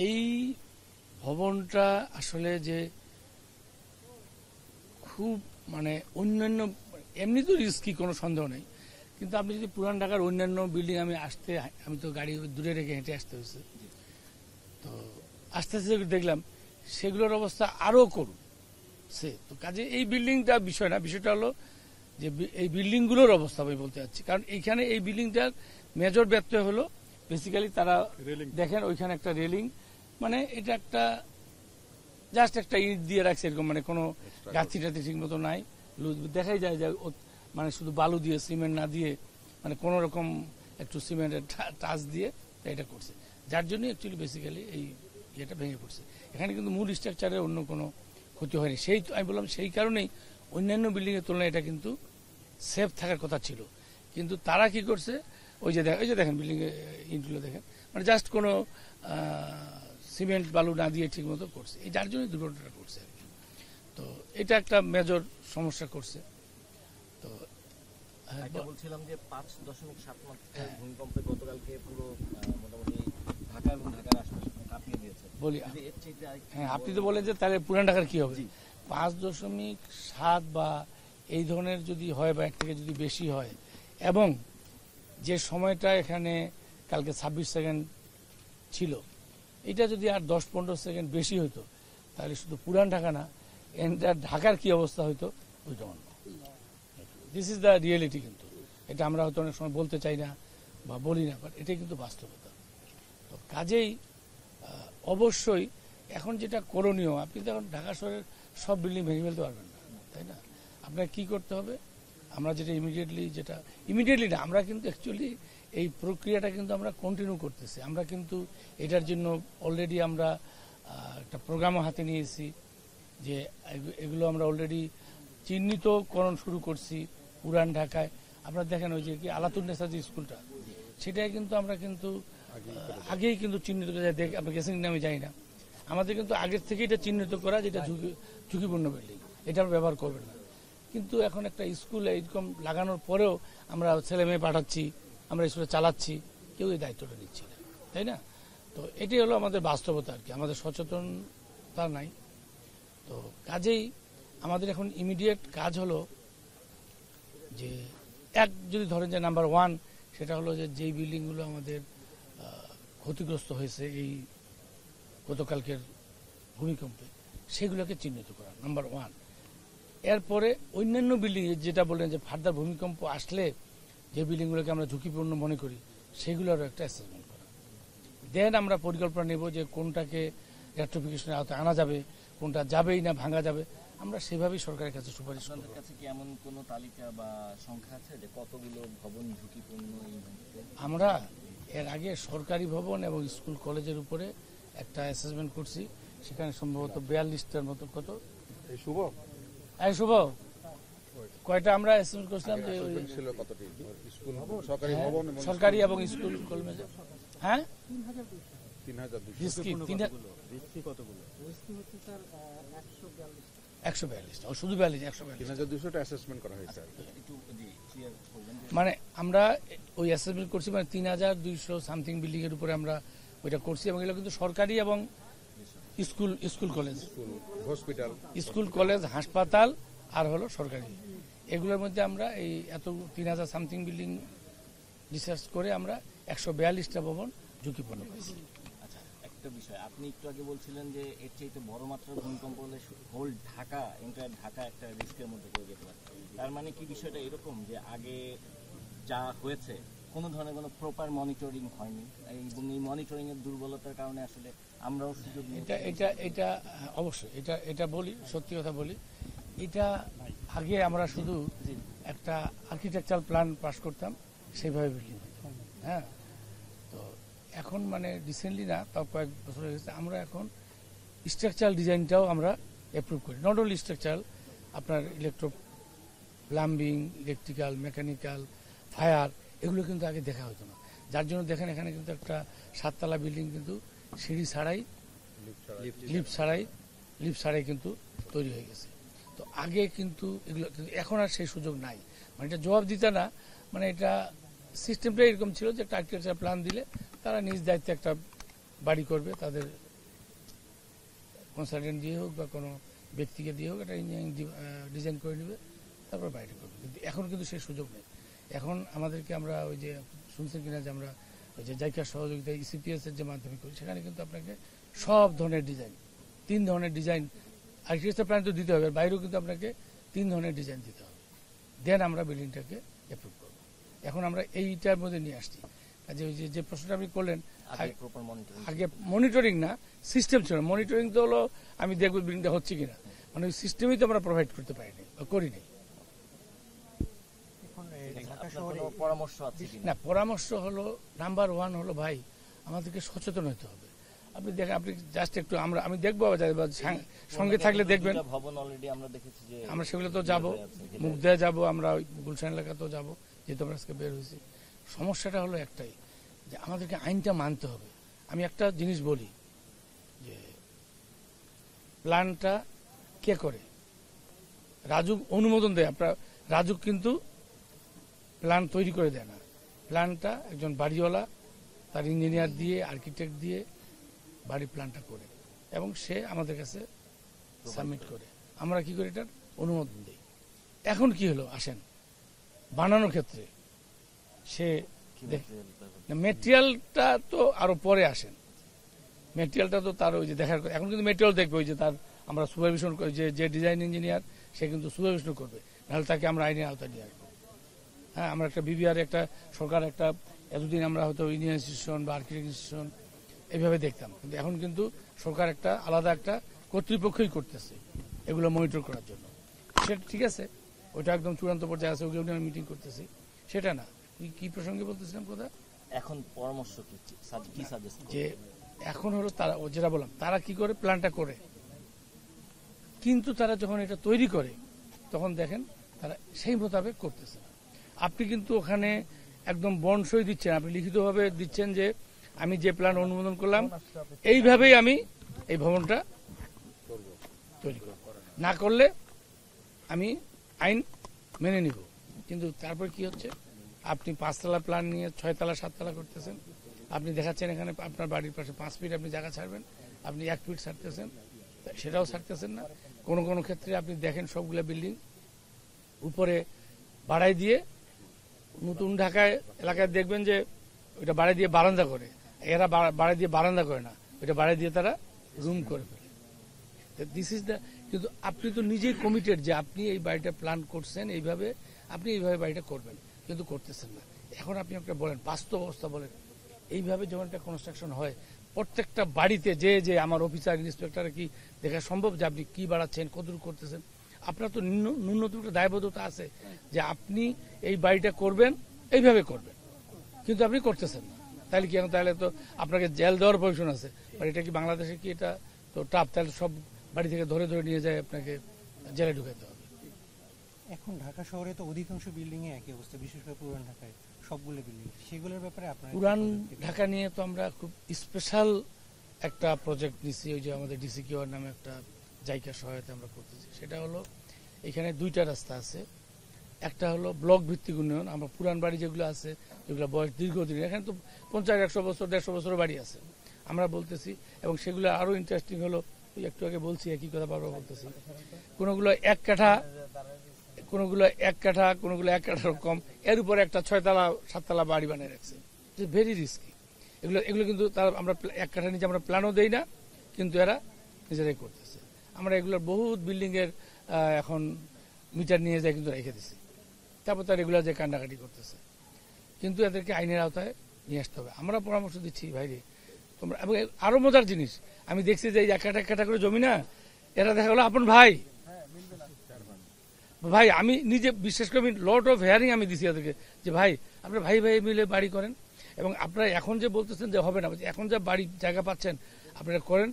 এই ভবনটা আসলে যে খুব মানে অন্যান্য এমনি তো রিস্কি কোনো সন্দেহ নেই, কিন্তু আপনি যদি পুরান ঢাকার অন্যান্য বিল্ডিং আমি তো গাড়ি দূরে রেখে হেঁটে আসতে হয়েছে, তো আস্তে আস্তে দেখলাম সেগুলোর অবস্থা আরও করুন সে তো কাজে এই বিল্ডিংটা বিষয় না, বিষয়টা হলো যে এই বিল্ডিংগুলোর অবস্থা আমি বলতে চাচ্ছি। কারণ এইখানে এই বিল্ডিংটার মেজর ব্যত্যয় হলো বেসিক্যালি তারা দেখেন ওইখানে একটা রেলিং, মানে এটা একটা জাস্ট একটা ইট দিয়ে রাখছে এরকম, মানে কোনো গাছি টাছি ঠিক মতো নাই, দেখাই যায় যে মানে শুধু বালু দিয়ে সিমেন্ট না দিয়ে মানে কোনো রকম একটু সিমেন্টের টাচ দিয়ে এটা করছে, যার জন্য অ্যাকচুয়ালি বেসিক্যালি এই ইয়েটা ভেঙে পড়ছে। এখানে কিন্তু মূল স্ট্রাকচারে অন্য কোনো ক্ষতি হয়নি, সেই আমি বললাম সেই কারণেই অন্যান্য বিল্ডিংয়ের তুলনায় এটা কিন্তু সেফ থাকার কথা ছিল। কিন্তু তারা কি করছে, ওই যে দেখেন বিল্ডিং ইটগুলো দেখেন, মানে জাস্ট কোনো সিমেন্ট বালু না দিয়ে ঠিক মতো করছে, এই যার জন্য দুর্ঘটনাটা করছে আর কি। তো এটা একটা মেজর সমস্যা করছে। তো বলছিলাম যে 5.7 মাত্রার ভূমিকম্পে গতকালকে পুরো মোটামুটি ঢাকা এবং ঢাকার আশপাশ কাঁপিয়ে দিয়েছে। বলি হ্যাঁ, আপনি তো বলেন যে তাহলে পুরান ঢাকার কি হবে, 5.7 বা এই ধরনের যদি হয় বা এর থেকে যদি বেশি হয়, এবং যে সময়টা এখানে কালকে 26 সেকেন্ড ছিল, এটা যদি আর 10-15 সেকেন্ড বেশি হতো তাহলে শুধু পুরান ঢাকা না, এন্টার ঢাকার কি অবস্থা হইতো ওইটা অন্য। This is the reality. কিন্তু এটা আমরা হয়তো অনেক সময় বলতে চাই না বা বলি না, বাট এটাই কিন্তু বাস্তবতা। তো কাজেই অবশ্যই এখন যেটা করণীয়, আপনি তো এখন ঢাকা শহরের সব বিল্ডিং ভেঙে ফেলতে পারবেন না, তাই না? আপনার কি করতে হবে, আমরা যেটা ইমিডিয়েটলি না, আমরা কিন্তু অ্যাকচুয়ালি এই প্রক্রিয়াটা কিন্তু আমরা কন্টিনিউ করতেছি। আমরা কিন্তু এটার জন্য অলরেডি আমরা একটা প্রোগ্রামও হাতে নিয়েছি, যে এগুলো আমরা অলরেডি চিহ্নিতকরণ শুরু করছি পুরান ঢাকায়। আপনারা দেখেন ওই যে কি আলাতুন্নেসা যে স্কুলটা, সেটাই কিন্তু আমরা কিন্তু আগেই কিন্তু চিহ্নিত করে আপনি গেছেন কিনা আমি জানি না, আমাদের কিন্তু আগের থেকে এটা চিহ্নিত করা যেটা ঝুঁকিপূর্ণ বিল্ডিং, এটা আমরা ব্যবহার করবেন না। কিন্তু এখন একটা স্কুলে এরকম লাগানোর পরেও আমরা ছেলে মেয়ে পাঠাচ্ছি, আমরা স্কুলে চালাচ্ছি, কেউ এই দায়িত্বটা নিচ্ছি না, তাই না? তো এটাই হলো আমাদের বাস্তবতা আর কি, আমাদের সচেতনতা নাই। তো কাজেই আমাদের এখন ইমিডিয়েট কাজ হলো যে যদি ধরেন যে নাম্বার 1 সেটা হলো যে যেই বিল্ডিংগুলো আমাদের ক্ষতিগ্রস্ত হয়েছে এই গতকালকের ভূমিকম্পে, সেগুলোকে চিহ্নিত করা নাম্বার 1। এরপরে অন্যান্য বিল্ডিং যেটা বললেন যে ফার্দার ভূমিকম্প আসলে যে বিল্ডিংগুলোকে আমরা ঝুঁকিপূর্ণ মনে করি সেগুলোরও একটা অ্যাসেসমেন্ট করা, দেন আমরা পরিকল্পনা নেব যে কোনটাকে রেট্রোফিকেশনের আওতায় আনা যাবে, কোনটা যাবেই না ভাঙা যাবে, আমরা সেভাবেই সরকারের কাছে সুপারিশ করব। আপনাদের কাছে কি এমন কোনো তালিকা বা সংখ্যা আছে যে কতগুলো ভবন ঝুঁকিপূর্ণ এই মুহূর্তে? আমরা এর আগে সরকারি ভবন এবং স্কুল কলেজের উপরে একটা অ্যাসেসমেন্ট করছি, সেখানে সম্ভবত 42টার মতো কত শুভ কয়টা আমরা অ্যাসেসমেন্ট করছিলাম যে সরকারি এবং স্কুল কলেজ, হ্যাঁ 142টা, শুধু 142 মানে আমরা ওই অ্যাসেসমেন্ট করছি, মানে 3200 সামথিং বিল্ডিং এর উপরে আমরা ওইটা করছি, এবং এগুলো কিন্তু সরকারি এবং স্কুল কলেজ হাসপাতাল আর হলো সরকারি, এগুলোর মধ্যে আমরা এই এত 3000 সামথিং বিল্ডিং রিসার্চ করে আমরা 142টা ভবন ঝুঁকিপূর্ণ পেয়েছি। আচ্ছা, একটা বিষয় আপনি একটু আগে বলছিলেন যে এর চাইতে বড় মাত্রার ভূমিকম্প হলে হোল ঢাকা একটা রিস্কের মধ্যে পড়ে যেতে পারে। তার মানে কি বিষয়টা এরকম যে আগে যা হয়েছে কোনো ধরনের কোনো প্রপার মনিটরিং হয়নি, এবং এই মনিটরিং এর দুর্বলতার কারণে আসলে আমরাও সুযোগ এটা অবশ্যই এটা বলি, সত্যি কথা বলি, এটা আগে আমরা শুধু একটা আর্কিটেকচারাল প্ল্যান পাস করতাম, সেইভাবে বিল্ডিং হতো, হ্যাঁ। তো এখন মানে রিসেন্টলি না, তাও কয়েক বছর হয়ে গেছে, আমরা এখন স্ট্রাকচারাল ডিজাইনটাও আমরা অ্যাপ্রুভ করি। নট অনলি স্ট্রাকচারাল, আপনার প্লাম্বিং, ইলেকট্রিক্যাল, মেকানিক্যাল, ফায়ার, এগুলো কিন্তু আগে দেখা হতো না, যার জন্য দেখেন এখানে কিন্তু একটা 7 তলা বিল্ডিং কিন্তু সিঁড়ি ছাড়াই লিফট ছাড়াই কিন্তু তৈরি হয়ে গেছে। তো আগে কিন্তু এগুলো, এখন আর সেই সুযোগ নাই, মানে এটা জবাব দিতে না, মানে এটা সিস্টেমটা এরকম ছিল যে একটা আর্কিটেকচার প্ল্যান দিলে তারা নিজ দায়িত্বে একটা বাড়ি করবে, তাদের কনসালটেন্ট দিয়ে হোক বা কোনো ব্যক্তিকে দিয়ে হোক একটা ইঞ্জিনিয়ারিং ডিজাইন করে নেবে, তারপর বাড়িটা করবে। কিন্তু এখন কিন্তু সেই সুযোগ নেই। এখন আমাদেরকে আমরা ওই যে শুনছেন কিনা যে আমরা ওই যে জাইকার সহযোগিতা ইসিপিএস এর যে মাধ্যমে করি, সেখানে কিন্তু আপনাকে সব ধরনের ডিজাইন, 3 ধরনের ডিজাইন আর্কিটেকচার প্ল্যান তো দিতে হবে, বাইরেও কিন্তু আপনাকে 3 ধরনের ডিজাইন দিতে হবে, দেন আমরা বিল্ডিংটাকে অ্যাপ্রুভ করবো। এখন আমরা এইটার মধ্যে নিয়ে আসছি। যে ওই যে প্রশ্নটা আপনি করলেন, আগে মনিটরিং না সিস্টেম ছিল। মনিটরিং তো হলো আমি দেখবো বিল্ডিংটা হচ্ছে কিনা, মানে ওই সিস্টেমই তো আমরা প্রোভাইড করতে পারিনি বা করিনি। পরামর্শ আছে না, পরামর্শ হলো নাম্বার 1 হলো ভাই আমাদেরকে সচেতন হতে হবে। আপনি দেখেন, আপনি জাস্ট একটু আমি দেখবো, সঙ্গে থাকলে দেখবেন। ভবন অলরেডি আমরা দেখেছি যে আমরা সেগুলো তো যাবো, মুগদায় যাবো, আমরা ওই গুলশান এলাকাতেও যাবো, যেহেতু আমরা আজকে বের হয়েছি। সমস্যাটা হলো একটাই যে আমাদেরকে আইনটা মানতে হবে। আমি একটা জিনিস বলি যে প্ল্যানটা কে করে, রাজুক অনুমোদন দেয়। আপনার রাজুক কিন্তু প্ল্যান তৈরি করে দেয় না, প্ল্যানটা একজন বাড়িওয়ালা তার ইঞ্জিনিয়ার দিয়ে আর্কিটেক্ট দিয়ে বাড়ির প্ল্যানটা করে এবং সে আমাদের কাছে সাবমিট করে, আমরা কি করি এটার অনুমোদন দিই। এখন কি হলো আসেন, বানানোর ক্ষেত্রে সে মেটেরিয়ালটা তো আরো পরে আসেন, মেটেরিয়ালটা তো তার ওই যে দেখার, এখন কিন্তু মেটেরিয়াল দেখবে ওই যে তার আমরা সুপারভিশন করি, যে ডিজাইন ইঞ্জিনিয়ার সে কিন্তু সুপারভিশন করবে, নাহলে তাকে আমরা আইনের আওতায় নিয়ে আসবো। হ্যাঁ, আমরা একটা বিবিআর একটা সরকার একটা এতদিন আমরা হয়তো ইঞ্জিনিয়ার ইনস্টিটিউশন বা আর্কিটেক্ট ইনস্টিটিউশন এইভাবে দেখতাম, কিন্তু এখন কিন্তু সরকার একটা আলাদা একটা কর্তৃপক্ষই করতেছে এগুলো মনিটর করার জন্য। সেটা ঠিক আছে, ওইটা একদম চূড়ান্ত পর্যায়ে আছে, ওগুলো নিয়ে মিটিং করতেছি, সেটা না। কি প্রসঙ্গে বলতেছিলাম কথা? এখন পরামর্শ কি সাজেস্ট যে এখন হলো তারা যেটা বললাম, তারা কি করে প্ল্যানটা করে, কিন্তু তারা যখন এটা তৈরি করে তখন দেখেন তারা সেই মোতাবেক করতেছে না। আপনি কিন্তু ওখানে একদম বন্ডসই দিচ্ছেন, আপনি লিখিতভাবে দিচ্ছেন যে আমি যে প্ল্যান অনুমোদন করলাম এইভাবেই আমি এই ভবনটা তৈরি করব, না করলে আমি আইন মেনে নিব। কিন্তু তারপর কি হচ্ছে, আপনি 5 তলা প্ল্যান নিয়ে 6 তলা 7 তলা করতেছেন, আপনি দেখাচ্ছেন এখানে আপনার বাড়ির পাশে 5 ফিট আপনি জায়গা ছাড়বেন, আপনি 1 ফিট ছাড়তেছেন, সেটাও ছাড়তেছেন না। কোন কোন ক্ষেত্রে আপনি দেখেন সবগুলা বিল্ডিং উপরে বাড়াই দিয়ে, নতুন ঢাকায় এলাকায় দেখবেন যে ওইটা বাড়াই দিয়ে বারান্দা করে, এরা বাড়াই দিয়ে বারান্দা করে না, ওইটা বাড়াই দিয়ে তারা রুম করে ফেলে। দিস ইজ দ্য, কিন্তু আপনি তো নিজেই কমিটেড যে আপনি এই বাড়িটা প্ল্যান করছেন এইভাবে, আপনি এইভাবে বাড়িটা করবেন, কিন্তু করতেছেন না। এখন আপনি একটা বলেন, বাস্তব অবস্থা বলেন, এইভাবে যখন একটা কনস্ট্রাকশন হয় প্রত্যেকটা বাড়িতে যে আমার অফিসার ইন্সপেক্টর কি দেখা সম্ভব যে আপনি কি বাড়াচ্ছেন, কতটুকু করতেছেন? আপনার তো ন্যূনতম একটা দায়বদ্ধতা আছে যে আপনি এই বাড়িটা করবেন, এইভাবে করবেন, কিন্তু আপনি করতেছেন না। তাহলে কি, তাহলে তো আপনাকে জেল দেওয়ার প্রয়োজন আছে। আর এটা কি বাংলাদেশে কি এটা তো টাফ? তাহলে সব বাড়ি থেকে ধরে ধরে নিয়ে যায় আপনাকে জেলে ঢুকাইতে হবে। এখন ঢাকা শহরে তো অধিকাংশ বিল্ডিং এ একই অবস্থা, বিশেষ করে পুরান ঢাকায় সবগুলো বিল্ডিং, সেগুলোর ব্যাপারে আপনার পুরান ঢাকা নিয়ে তো আমরা খুব স্পেশাল একটা প্রজেক্ট নিচ্ছি, ওই যে আমাদের ডিসিকিউআর নামে একটা জায়গা সহায়তা আমরা করতেছি। সেটা হলো এখানে 2টা রাস্তা আছে, একটা হলো ব্লক ভিত্তিক উন্নয়ন। আমরা পুরান বাড়ি যেগুলো আছে, যেগুলো বয়স দীর্ঘদিন, এখানে তো 50-100 বছর 150 বছরের বাড়ি আছে আমরা বলতেছি, এবং সেগুলো আরো ইন্টারেস্টিং হলো, একটু আগে বলছি একই কথা বারবার বলতেছি, কোনগুলো 1 কাঠা, কোনগুলো 1 কাঠা, কোনগুলো 1 কাঠার কম, এর উপরে একটা 6 তলা 7 তলা বাড়ি বানিয়ে রাখছে। ভেরি রিস্কি এগুলো কিন্তু তারা, আমরা 1 কাঠা নিচে আমরা প্ল্যানও দেই না, কিন্তু এরা নিজেরাই করতেছে। আমরা এগুলোর বহুত বিল্ডিং এর এখন মিটার নিয়ে যায় কিন্তু রেখে দিছি, তারপর তারা রেগুলার যে কান্ডাকাটি করতেছে। কিন্তু এদেরকে আইনের আওতায় নিয়ে আসতে হবে। আমরা পরামর্শ দিচ্ছি ভাইরে তোমরা। এবং আরো মজার জিনিস আমি দেখছি যে 1 কাঠা 1 কাঠা করে জমি না, এরা দেখা গেলো আপন ভাই। আমি নিজে বিশেষ করে লট অফ হেয়ারিং আমি দিছি এদেরকে যে ভাই আপনারা ভাই ভাই মিলে বাড়ি করেন, এবং আপনারা এখন যে বলতেছেন যে হবে না, এখন যা বাড়ি জায়গা পাচ্ছেন আপনারা করেন,